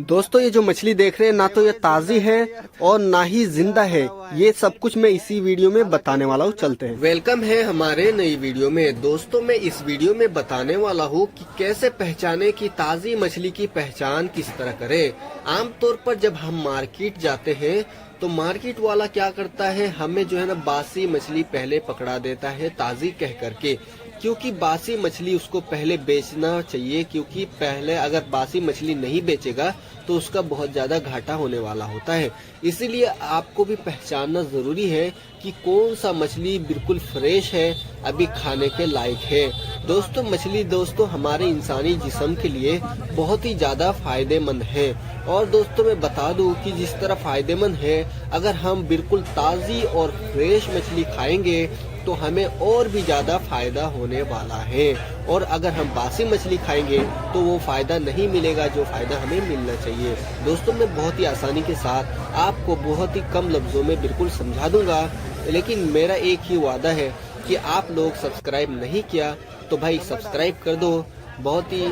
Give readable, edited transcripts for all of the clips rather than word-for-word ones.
दोस्तों ये जो मछली देख रहे हैं ना तो ये ताजी है और ना ही जिंदा है। ये सब कुछ मैं इसी वीडियो में बताने वाला हूँ। चलते हैं। वेलकम है हमारे नई वीडियो में। दोस्तों मैं इस वीडियो में बताने वाला हूँ कि कैसे पहचाने कि ताजी मछली की पहचान किस तरह करें। आमतौर पर जब हम मार्केट जाते हैं तो मार्केट वाला क्या करता है, हमें जो है ना बासी मछली पहले पकड़ा देता है ताजी कह करके, क्योंकि बासी मछली उसको पहले बेचना चाहिए। क्योंकि पहले अगर बासी मछली नहीं बेचेगा तो उसका बहुत ज्यादा घाटा होने वाला होता है। इसीलिए आपको भी पहचानना जरूरी है कि कौन सा मछली बिल्कुल फ्रेश है, अभी खाने के लायक है। दोस्तों मछली हमारे इंसानी जिस्म के लिए बहुत ही ज्यादा फायदेमंद है। और दोस्तों मैं बता दूं कि जिस तरह फायदेमंद है, अगर हम बिल्कुल ताजी और फ्रेश मछली खाएंगे तो हमें और भी ज्यादा फायदा होने वाला है। और अगर हम बासी मछली खाएंगे तो वो फायदा नहीं मिलेगा जो फायदा हमें मिलना चाहिए। दोस्तों मैं बहुत ही आसानी के साथ आपको बहुत ही कम लफ्जों में बिल्कुल समझा दूंगा, लेकिन मेरा एक ही वादा है कि आप लोग सब्सक्राइब नहीं किया तो भाई सब्सक्राइब कर दो। बहुत ही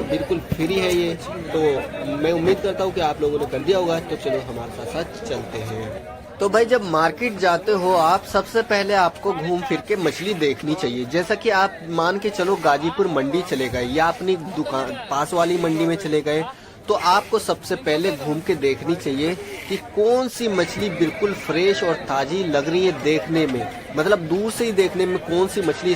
बिल्कुल फ्री है ये, तो मैं उम्मीद करता हूँ कि आप लोगों ने कर दिया होगा। तो चलो हमारे साथ साथ चलते हैं। तो भाई जब मार्केट जाते हो आप, सबसे पहले आपको घूम फिर के मछली देखनी चाहिए। जैसा कि आप मान के चलो गाजीपुर मंडी चले गए या अपनी दुकान पास वाली मंडी में चले गए, तो आपको सबसे पहले घूम के देखनी चाहिए कि कौन सी मछली बिल्कुल फ्रेश और ताजी लग रही है देखने में। मतलब दूर से ही देखने में कौन सी मछली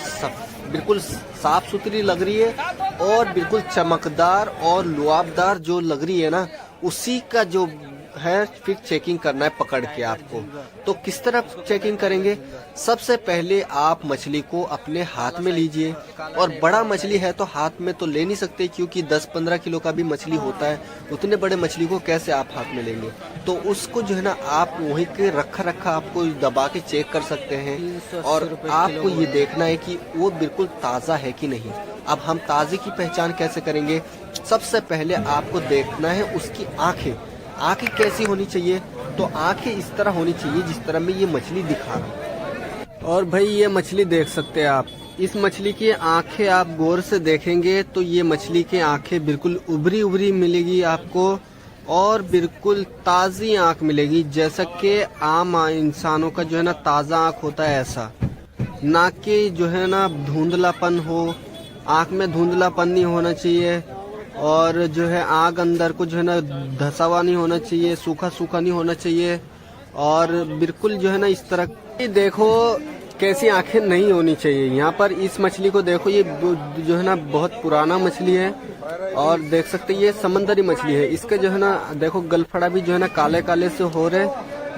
बिल्कुल साफ सुथरी लग रही है और बिल्कुल चमकदार और लुआबदार जो लग रही है ना, उसी का जो है फिर चेकिंग करना है पकड़ के आपको। तो किस तरह चेकिंग करेंगे? सबसे पहले आप मछली को अपने हाथ में लीजिए। और बड़ा मछली है तो हाथ में तो ले नहीं सकते, क्योंकि 10-15 किलो का भी मछली होता है। उतने बड़े मछली को कैसे आप हाथ में लेंगे? तो उसको जो है ना आप वहीं के रखा आपको दबा के चेक कर सकते हैं। और आपको ये देखना है कि वो बिल्कुल ताज़ा है कि नहीं। अब हम ताज़े की पहचान कैसे करेंगे? सबसे पहले आपको देखना है उसकी आँखें। आंखें कैसी होनी चाहिए? तो आंखें इस तरह होनी चाहिए जिस तरह मैं ये मछली दिखा रहा हूँ। और भाई ये मछली देख सकते हैं आप। इस मछली की आंखें आप गौर से देखेंगे तो ये मछली की आंखें बिल्कुल उभरी उभरी मिलेगी आपको और बिल्कुल ताज़ी आंख मिलेगी। जैसा कि आम इंसानों का जो है ना ताज़ा आंख होता है, ऐसा ना कि जो है ना धुंधलापन हो। आंख में धुंधलापन नहीं होना चाहिए और जो है आग अंदर को जो है ना धसा हुआ नहीं होना चाहिए, सूखा सूखा नहीं होना चाहिए। और बिल्कुल जो है ना इस तरह ये देखो कैसी आंखें नहीं होनी चाहिए। यहाँ पर इस मछली को देखो, ये जो है ना बहुत पुराना मछली है और देख सकते हैं ये समंदरी मछली है। इसके जो है ना देखो गलफड़ा भी जो है ना काले काले से हो रहे,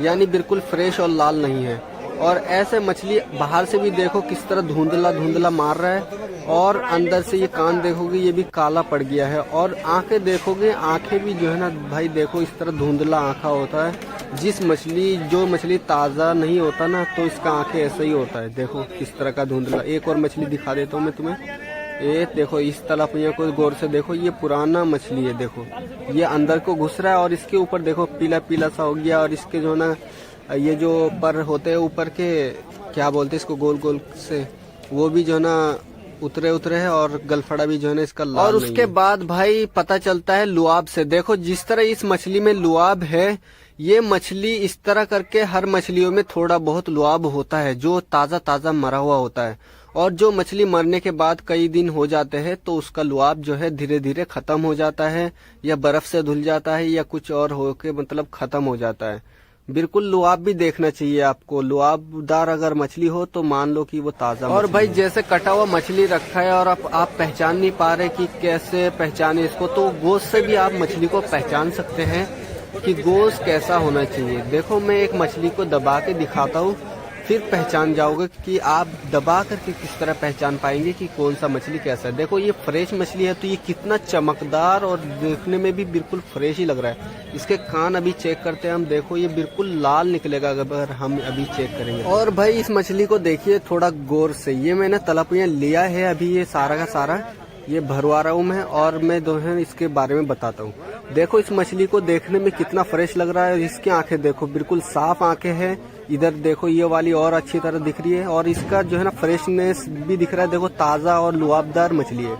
यानी बिल्कुल फ्रेश और लाल नहीं है। और ऐसे मछली बाहर से भी देखो किस तरह धुंधला धुंधला मार रहा है और अंदर से ये कान देखोगे ये भी काला पड़ गया है। और आंखें देखोगे, आंखें भी जो है ना भाई देखो इस तरह धुंधला आंखा होता है। जो मछली ताज़ा नहीं होता ना तो इसका आंखें ऐसा ही होता है। देखो किस तरह का धुंधला। एक और मछली दिखा देता हूँ मैं तुम्हें। ये देखो इस तलपिया को गौर से देखो, ये पुराना मछली है। देखो ये अंदर को घुस रहा है और इसके ऊपर देखो पीला पीला सा हो गया। और इसके जो ना ये जो पर होते हैं ऊपर के, क्या बोलते हैं इसको, गोल गोल से, वो भी जो है ना उतरे है और गलफड़ा भी जो है ना इसका लाल। और उसके बाद भाई पता चलता है लुआब से। देखो जिस तरह इस मछली में लुआब है, ये मछली इस तरह करके हर मछलियों में थोड़ा बहुत लुआब होता है जो ताज़ा ताज़ा मरा हुआ होता है। और जो मछली मरने के बाद कई दिन हो जाते हैं तो उसका लुआब जो है धीरे धीरे खत्म हो जाता है, या बर्फ से धुल जाता है, या कुछ और होके मतलब खत्म हो जाता है। बिल्कुल लुआब भी देखना चाहिए आपको। लुआबदार अगर मछली हो तो मान लो कि वो ताज़ा। और भाई जैसे कटा हुआ मछली रखा है और आप पहचान नहीं पा रहे कि कैसे पहचाने इसको, तो गोश्त से भी आप मछली को पहचान सकते हैं कि गोश्त कैसा होना चाहिए। देखो मैं एक मछली को दबा के दिखाता हूँ, फिर पहचान जाओगे कि आप दबा करके किस तरह पहचान पाएंगे कि कौन सा मछली कैसा है। देखो ये फ्रेश मछली है तो ये कितना चमकदार और देखने में भी बिल्कुल फ्रेश ही लग रहा है। इसके कान अभी चेक करते हैं हम। देखो ये बिल्कुल लाल निकलेगा अगर हम अभी चेक करेंगे। और भाई इस मछली को देखिए थोड़ा गौर से। ये मैंने तलपिया लिया है अभी, ये सारा का सारा ये भरवा रहा हूँ मैं, और मैं जो है इसके बारे में बताता हूँ। देखो इस मछली को देखने में कितना फ्रेश लग रहा है। इसकी आंखें देखो बिल्कुल साफ आंखें हैं। इधर देखो ये वाली और अच्छी तरह दिख रही है और इसका जो है ना फ्रेशनेस भी दिख रहा है। देखो ताज़ा और लुआबदार मछली है।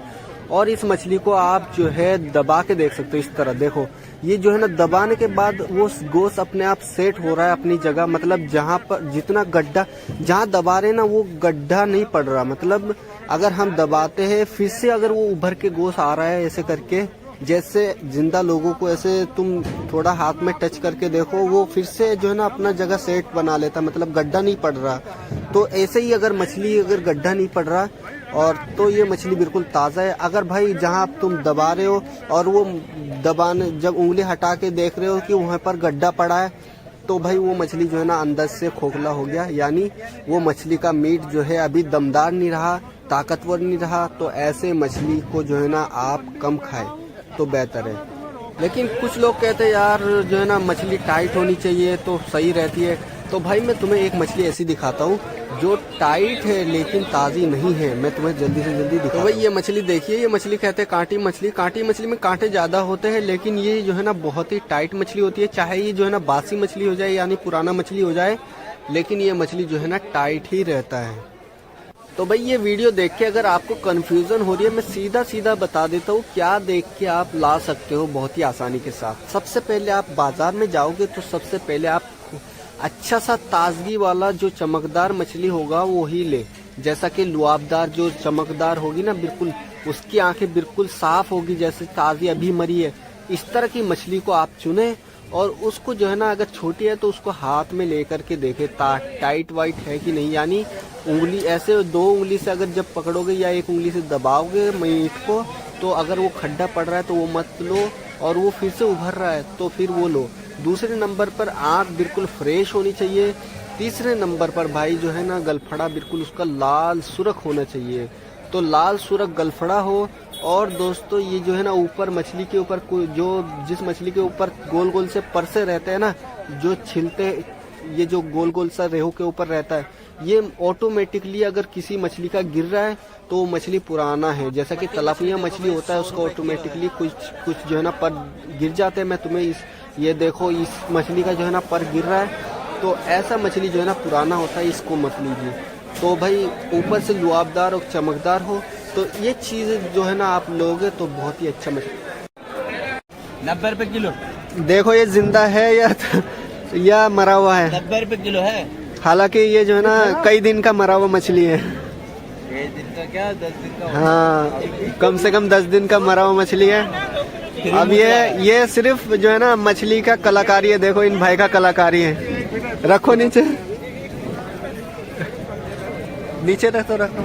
और इस मछली को आप जो है दबा के देख सकते हो। इस तरह देखो, ये जो है ना दबाने के बाद वो गोश्त अपने आप सेट हो रहा है अपनी जगह। मतलब जहाँ पर जितना गड्ढा जहाँ दबा रहे ना वो गड्ढा नहीं पड़ रहा। मतलब अगर हम दबाते हैं फिर से अगर वो उभर के गोश्त आ रहा है ऐसे करके, जैसे जिंदा लोगों को ऐसे तुम थोड़ा हाथ में टच करके देखो, वो फिर से जो है ना अपना जगह सेट बना लेता, मतलब गड्ढा नहीं पड़ रहा। तो ऐसे ही अगर मछली अगर गड्ढा नहीं पड़ रहा और तो ये मछली बिल्कुल ताज़ा है। अगर भाई जहां तुम दबा रहे हो और वो दबाने जब उंगली हटा के देख रहे हो कि वहां पर गड्ढा पड़ा है, तो भाई वो मछली जो है ना अंदर से खोखला हो गया, यानी वो मछली का मीट जो है अभी दमदार नहीं रहा, ताकतवर नहीं रहा। तो ऐसे मछली को जो है ना आप कम खाएं तो बेहतर है। लेकिन कुछ लोग कहते हैं यार जो है ना मछली टाइट होनी चाहिए तो सही रहती है। तो भाई मैं तुम्हें एक मछली ऐसी दिखाता हूँ जो टाइट है लेकिन ताज़ी नहीं है। मैं तुम्हें जल्दी से जल्दी दिखाता हूँ। तो भाई ये मछली देखिए, ये मछली कहते हैं कांटी मछली। कांटी मछली में कांटे ज़्यादा होते हैं, लेकिन ये जो है ना बहुत ही टाइट मछली होती है। चाहे ये जो है ना बासी मछली हो जाए यानी पुराना मछली हो जाए, लेकिन ये मछली जो है ना टाइट ही रहता है। तो भाई ये वीडियो देख के अगर आपको कंफ्यूजन हो रही है, मैं सीधा सीधा बता देता हूँ क्या देख के आप ला सकते हो बहुत ही आसानी के साथ। सबसे पहले आप बाजार में जाओगे तो सबसे पहले आप अच्छा सा ताजगी वाला जो चमकदार मछली होगा वो ही ले। जैसा कि लुआबदार जो चमकदार होगी ना, बिल्कुल उसकी आंखें बिल्कुल साफ होगी जैसे ताजी अभी मरी है, इस तरह की मछली को आप चुने। और उसको जो है ना अगर छोटी है तो उसको हाथ में लेकर के देखे टाइट वाइट है कि नहीं, यानी उंगली ऐसे 2 उंगली से अगर जब पकड़ोगे या 1 उंगली से दबाओगे मीट को, तो अगर वो खड्डा पड़ रहा है तो वो मत लो, और वो फिर से उभर रहा है तो फिर वो लो। दूसरे नंबर पर आँख बिल्कुल फ्रेश होनी चाहिए। तीसरे नंबर पर भाई जो है ना गलफड़ा बिल्कुल उसका लाल सुर्ख होना चाहिए। तो लाल सुर्ख गलफड़ा हो। और दोस्तों ये जो है ना ऊपर मछली के ऊपर जो जिस मछली के ऊपर गोल गोल से परसे रहते हैं ना, जो छिलते, ये जो गोल गोल सा रेहू के ऊपर रहता है, ये ऑटोमेटिकली अगर किसी मछली का गिर रहा है तो वो मछली पुराना है। जैसा कि तलापिया मछली होता है उसका ऑटोमेटिकली कुछ जो है ना पर गिर जाते हैं। मैं तुम्हें ये देखो इस मछली का जो है ना पर गिर रहा है, तो ऐसा मछली जो है ना पुराना होता है, इसको मत लीजिए। तो भाई ऊपर से लुआबदार और चमकदार हो तो ये चीज़ जो है ना आप लोगे तो बहुत ही अच्छा मछली। 90 रुपए किलो। देखो ये जिंदा है या मरा हुआ है? 90 रुपए किलो है। हालांकि ये जो है ना कई दिन का मरा हुआ मछली है। 1 दिन का क्या 10 दिन का? हाँ, कम से कम 10 दिन का मरा हुआ मछली है। अब ये सिर्फ जो है ना मछली का कलाकारी है। देखो इन भाई का कलाकारी है। रखो नीचे रख तो रखो।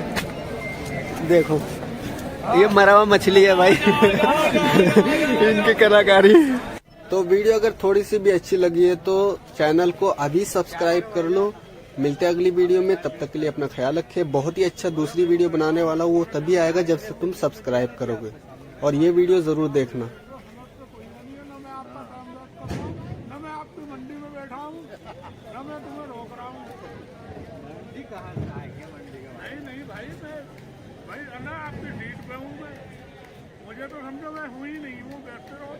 देखो ये मरा हुआ मछली है भाई इनकी कलाकारी। तो वीडियो अगर थोड़ी सी भी अच्छी लगी है तो चैनल को अभी सब्सक्राइब कर लो। मिलते हैं अगली वीडियो में, तब तक के लिए अपना ख्याल रखें। बहुत ही अच्छा दूसरी वीडियो बनाने वाला वो तभी आएगा जब से तुम सब्सक्राइब करोगे, और ये वीडियो जरूर देखना। नहीं भाई, मैं आपकी सीट पे हूँ। मुझे तो समझो मैं हुई नहीं, वो व्यस्त रहो।